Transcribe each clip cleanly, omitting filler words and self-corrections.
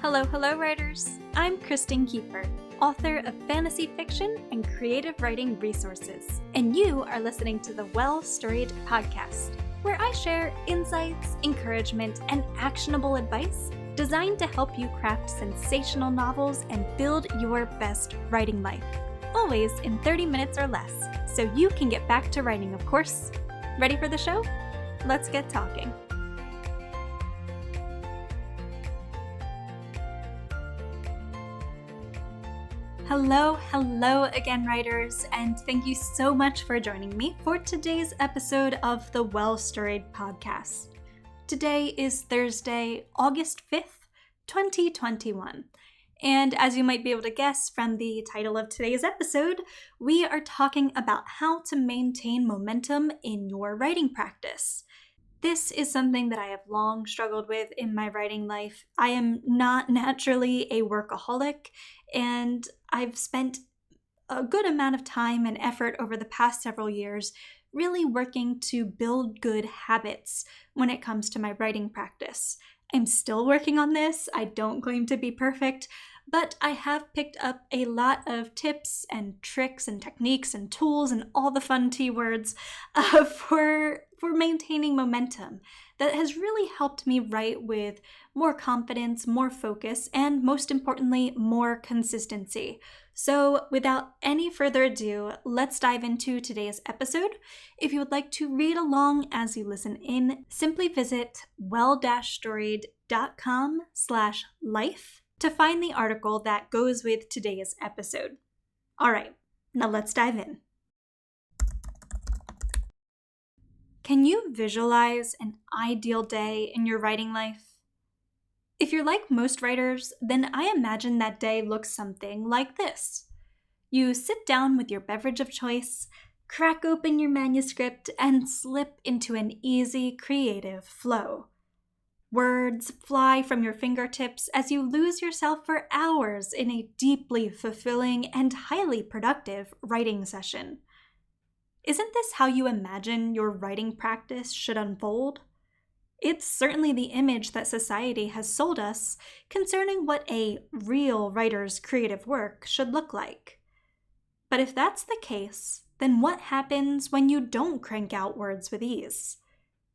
Hello, writers! I'm Kristen Kiefer, author of fantasy fiction and creative writing resources, and you are listening to the Well Storied podcast, where I share insights, encouragement, and actionable advice designed to help you craft sensational novels and build your best writing life, always in 30 minutes or less, so you can get back to writing, of course. Ready for the show? Let's get talking. Hello again, writers, and thank you so much for joining me for today's episode of the Well Storied podcast. Today is Thursday, August 5th, 2021, and as you might be able to guess from the title of today's episode, we are talking about how to maintain momentum in your writing practice. This is something that I have long struggled with in my writing life. I am not naturally a workaholic, and I've spent a good amount of time and effort over the past several years really working to build good habits when it comes to my writing practice. I'm still working on this. I don't claim to be perfect, but I have picked up a lot of tips and tricks and techniques and tools and all the fun T words for maintaining momentum that has really helped me write with more confidence, more focus, and most importantly, more consistency. So without any further ado, let's dive into today's episode. If you would like to read along as you listen in, simply visit well-storied.com/life to find the article that goes with today's episode. All right, now let's dive in. Can you visualize an ideal day in your writing life? If you're like most writers, then I imagine that day looks something like this. You sit down with your beverage of choice, crack open your manuscript, and slip into an easy, creative flow. Words fly from your fingertips as you lose yourself for hours in a deeply fulfilling and highly productive writing session. Isn't this how you imagine your writing practice should unfold? It's certainly the image that society has sold us concerning what a real writer's creative work should look like. But if that's the case, then what happens when you don't crank out words with ease?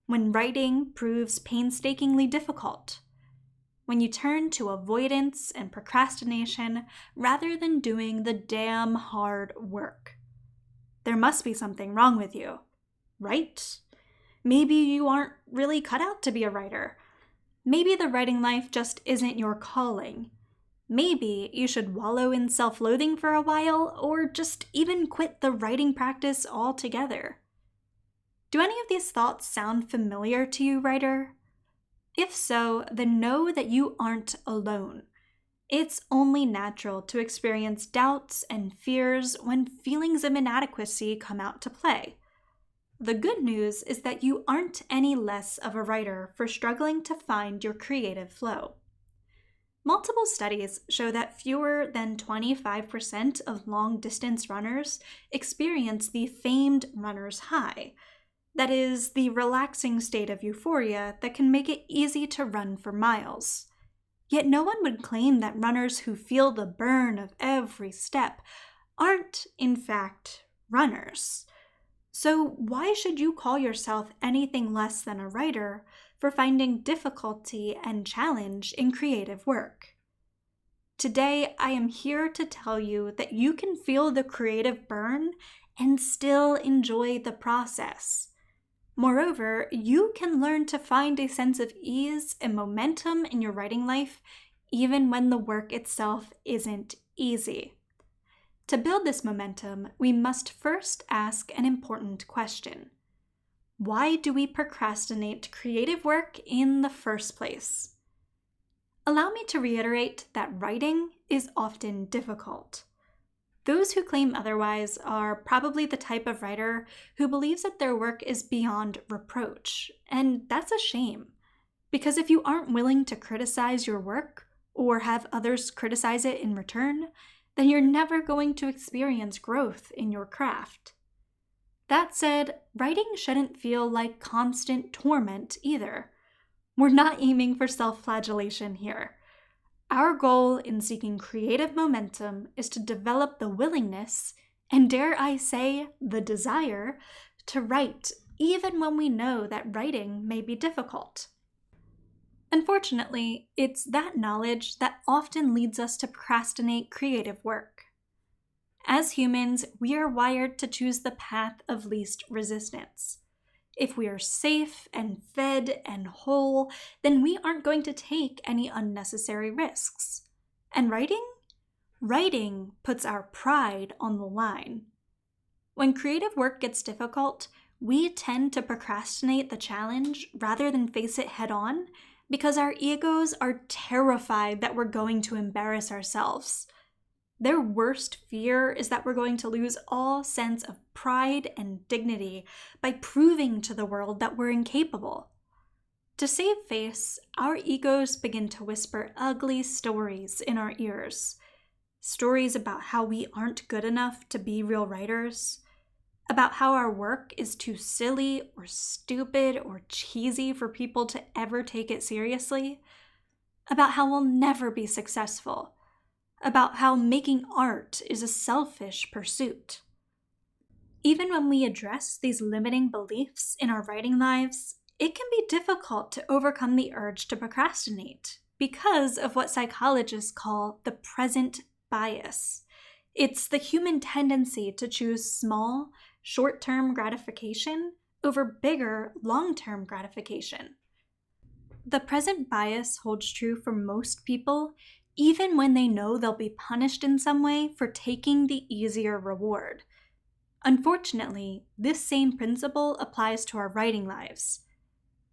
When writing proves painstakingly difficult? When you turn to avoidance and procrastination rather than doing the damn hard work? There must be something wrong with you, right? Maybe you aren't really cut out to be a writer. Maybe the writing life just isn't your calling. Maybe you should wallow in self-loathing for a while, or just even quit the writing practice altogether. Do any of these thoughts sound familiar to you, writer? If so, then know that you aren't alone. It's only natural to experience doubts and fears when feelings of inadequacy come out to play. The good news is that you aren't any less of a writer for struggling to find your creative flow. Multiple studies show that fewer than 25% of long-distance runners experience the famed runner's high. That is, the relaxing state of euphoria that can make it easy to run for miles. Yet no one would claim that runners who feel the burn of every step aren't, in fact, runners. So why should you call yourself anything less than a writer for finding difficulty and challenge in creative work? Today, I am here to tell you that you can feel the creative burn and still enjoy the process. Moreover, you can learn to find a sense of ease and momentum in your writing life, even when the work itself isn't easy. To build this momentum, we must first ask an important question. Why do we procrastinate creative work in the first place? Allow me to reiterate that writing is often difficult. Those who claim otherwise are probably the type of writer who believes that their work is beyond reproach, and that's a shame. Because if you aren't willing to criticize your work, or have others criticize it in return, then you're never going to experience growth in your craft. That said, writing shouldn't feel like constant torment either. We're not aiming for self-flagellation here. Our goal in seeking creative momentum is to develop the willingness, and dare I say, the desire, to write, even when we know that writing may be difficult. Unfortunately, it's that knowledge that often leads us to procrastinate creative work. As humans, we are wired to choose the path of least resistance. If we are safe and fed and whole, then we aren't going to take any unnecessary risks. And writing? Writing puts our pride on the line. When creative work gets difficult, we tend to procrastinate the challenge rather than face it head on because our egos are terrified that we're going to embarrass ourselves. Their worst fear is that we're going to lose all sense of pride and dignity by proving to the world that we're incapable. To save face, our egos begin to whisper ugly stories in our ears. Stories about how we aren't good enough to be real writers, about how our work is too silly or stupid or cheesy for people to ever take it seriously, about how we'll never be successful, about how making art is a selfish pursuit. Even when we address these limiting beliefs in our writing lives, it can be difficult to overcome the urge to procrastinate because of what psychologists call the present bias. It's the human tendency to choose small, short-term gratification over bigger, long-term gratification. The present bias holds true for most people, even when they know they'll be punished in some way for taking the easier reward. Unfortunately, this same principle applies to our writing lives.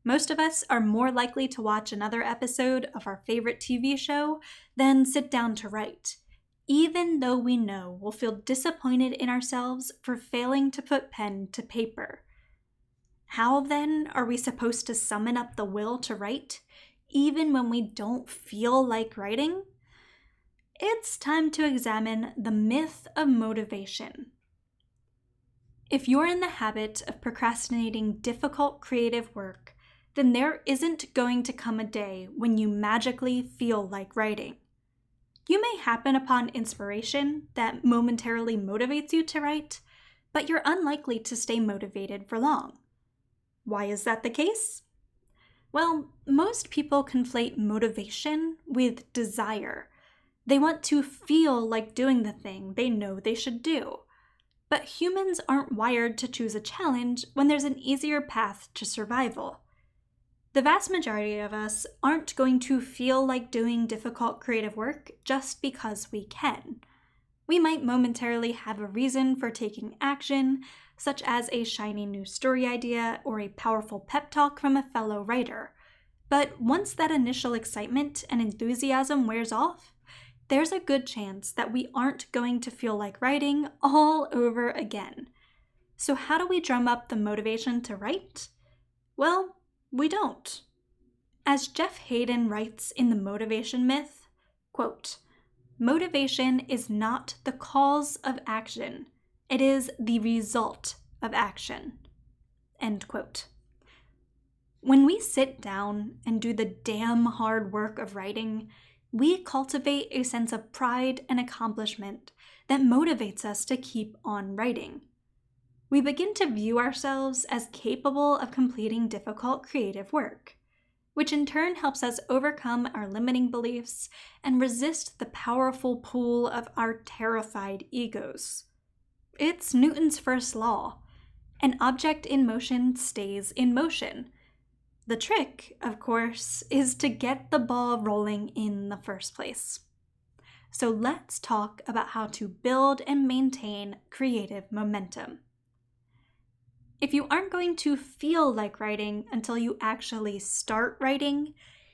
Most of us are more likely to watch another episode of our favorite TV show than sit down to write, even though we know we'll feel disappointed in ourselves for failing to put pen to paper. How, then, are we supposed to summon up the will to write, even when we don't feel like writing? It's time to examine the myth of motivation. If you're in the habit of procrastinating difficult creative work, then there isn't going to come a day when you magically feel like writing. You may happen upon inspiration that momentarily motivates you to write, but you're unlikely to stay motivated for long. Why is that the case? Well, most people conflate motivation with desire. They want to feel like doing the thing they know they should do. But humans aren't wired to choose a challenge when there's an easier path to survival. The vast majority of us aren't going to feel like doing difficult creative work just because we can. We might momentarily have a reason for taking action, such as a shiny new story idea or a powerful pep talk from a fellow writer. But once that initial excitement and enthusiasm wears off, there's a good chance that we aren't going to feel like writing all over again. So how do we drum up the motivation to write? Well, we don't. As Jeff Hayden writes in The Motivation Myth, quote, "Motivation is not the cause of action. It is the result of action." End quote. When we sit down and do the damn hard work of writing, we cultivate a sense of pride and accomplishment that motivates us to keep on writing. We begin to view ourselves as capable of completing difficult creative work, which in turn helps us overcome our limiting beliefs and resist the powerful pull of our terrified egos. It's Newton's first law. An object in motion stays in motion. The trick, of course, is to get the ball rolling in the first place. So let's talk about how to build and maintain creative momentum. If you aren't going to feel like writing until you actually start writing,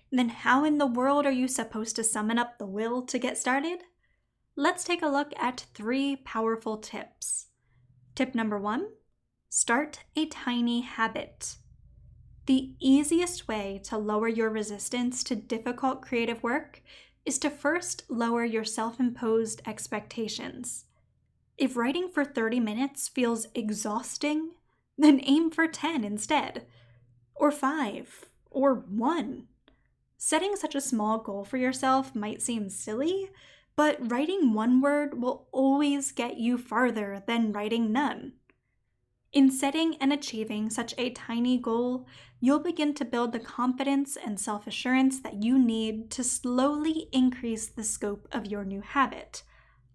then how in the world are you supposed to summon up the will to get started? Let's take a look at 3 powerful tips. Tip number 1, start a tiny habit. The easiest way to lower your resistance to difficult creative work is to first lower your self-imposed expectations. If writing for 30 minutes feels exhausting, then aim for 10 instead, or 5, or 1. Setting such a small goal for yourself might seem silly, but writing one word will always get you farther than writing none. In setting and achieving such a tiny goal, you'll begin to build the confidence and self-assurance that you need to slowly increase the scope of your new habit,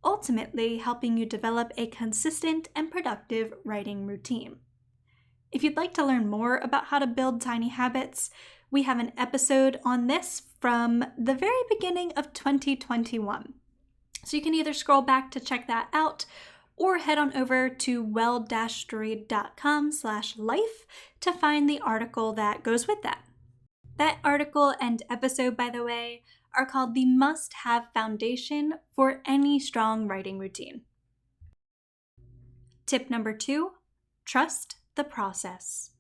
ultimately helping you develop a consistent and productive writing routine. If you'd like to learn more about how to build tiny habits, we have an episode on this from the very beginning of 2021. So you can either scroll back to check that out or head on over to well-storied.com/life to find the article that goes with that. That article and episode, by the way, are called the must-have foundation for any strong writing routine. Tip number 2, trust the process.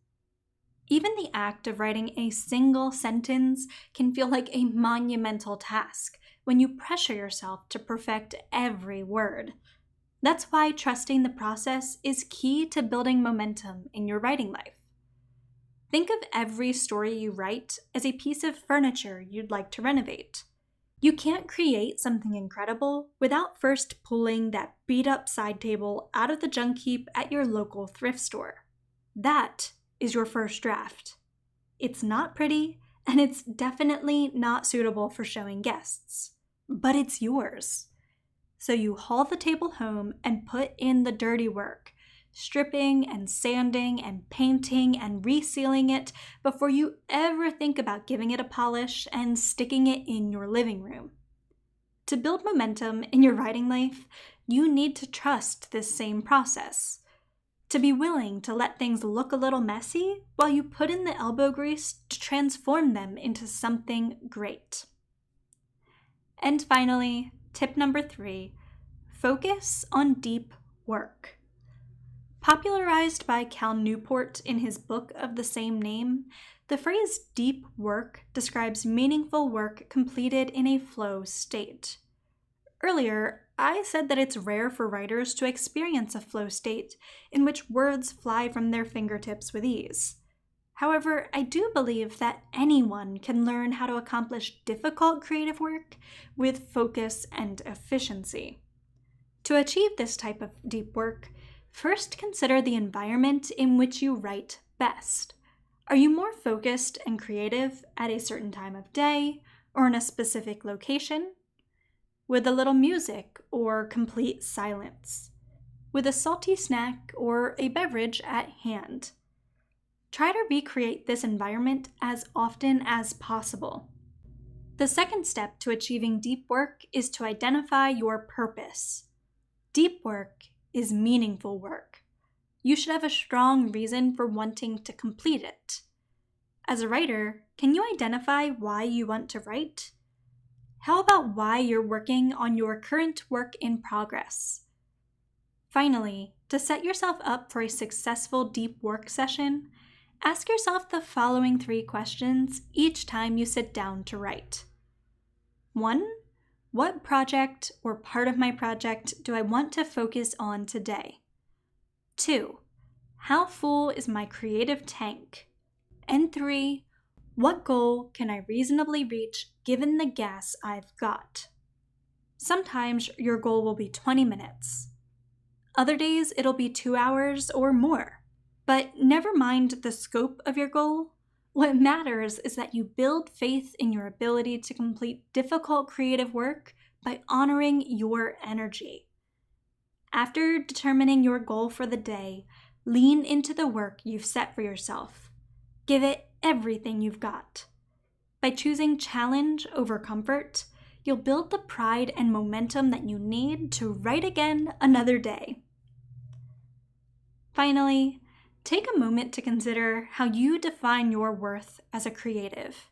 Even the act of writing a single sentence can feel like a monumental task when you pressure yourself to perfect every word. That's why trusting the process is key to building momentum in your writing life. Think of every story you write as a piece of furniture you'd like to renovate. You can't create something incredible without first pulling that beat-up side table out of the junk heap at your local thrift store. That is your first draft. It's not pretty, and it's definitely not suitable for showing guests, but it's yours. So you haul the table home and put in the dirty work, stripping and sanding and painting and resealing it before you ever think about giving it a polish and sticking it in your living room. To build momentum in your writing life, you need to trust this same process. To be willing to let things look a little messy while you put in the elbow grease to transform them into something great. And finally, tip number 3, focus on deep work. Popularized by Cal Newport in his book of the same name, the phrase deep work describes meaningful work completed in a flow state. Earlier, I said that it's rare for writers to experience a flow state in which words fly from their fingertips with ease. However, I do believe that anyone can learn how to accomplish difficult creative work with focus and efficiency. To achieve this type of deep work, first consider the environment in which you write best. Are you more focused and creative at a certain time of day or in a specific location? With a little music or complete silence? With a salty snack or a beverage at hand? Try to recreate this environment as often as possible. The second step to achieving deep work is to identify your purpose. Deep work is meaningful work. You should have a strong reason for wanting to complete it. As a writer, can you identify why you want to write? How about why you're working on your current work in progress? Finally, to set yourself up for a successful deep work session, ask yourself the following 3 questions each time you sit down to write. 1. What project or part of my project do I want to focus on today? 2. How full is my creative tank? And 3. What goal can I reasonably reach given the gas I've got? Sometimes your goal will be 20 minutes. Other days it'll be 2 hours or more. But never mind the scope of your goal. What matters is that you build faith in your ability to complete difficult creative work by honoring your energy. After determining your goal for the day, lean into the work you've set for yourself. Give it everything you've got. By choosing challenge over comfort, you'll build the pride and momentum that you need to write again another day. Finally, take a moment to consider how you define your worth as a creative.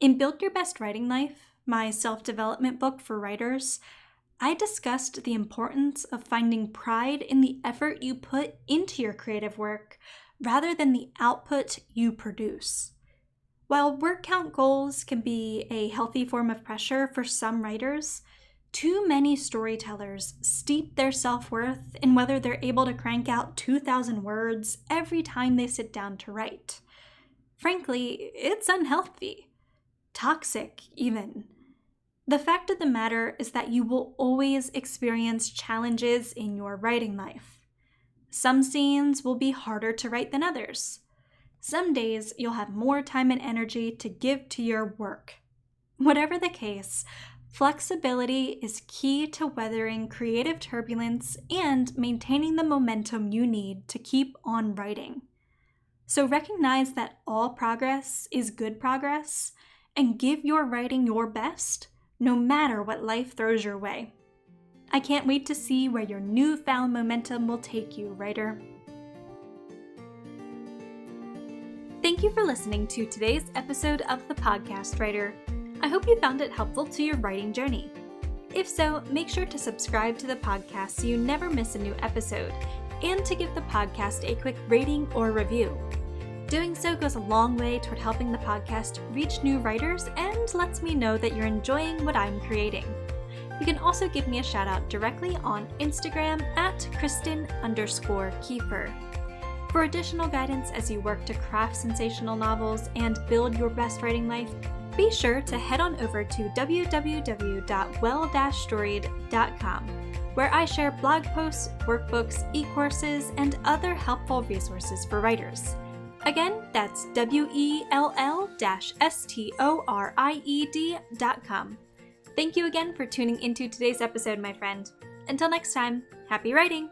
In Build Your Best Writing Life, my self-development book for writers, I discussed the importance of finding pride in the effort you put into your creative work rather than the output you produce. While word count goals can be a healthy form of pressure for some writers, too many storytellers steep their self-worth in whether they're able to crank out 2,000 words every time they sit down to write. Frankly, it's unhealthy. toxic even. The fact of the matter is that you will always experience challenges in your writing life. Some scenes will be harder to write than others. Some days you'll have more time and energy to give to your work. Whatever the case, flexibility is key to weathering creative turbulence and maintaining the momentum you need to keep on writing. So recognize that all progress is good progress and give your writing your best, no matter what life throws your way. I can't wait to see where your newfound momentum will take you, writer. Thank you for listening to today's episode of The Podcast Writer. I hope you found it helpful to your writing journey. If so, make sure to subscribe to the podcast so you never miss a new episode, and to give the podcast a quick rating or review. Doing so goes a long way toward helping the podcast reach new writers and lets me know that you're enjoying what I'm creating. You can also give me a shout out directly on Instagram at Kristen_Kiefer. For additional guidance as you work to craft sensational novels and build your best writing life, be sure to head on over to www.well-storied.com, where I share blog posts, workbooks, e-courses, and other helpful resources for writers. Again, that's well-storied.com. Thank you again for tuning into today's episode, my friend. Until next time, happy writing!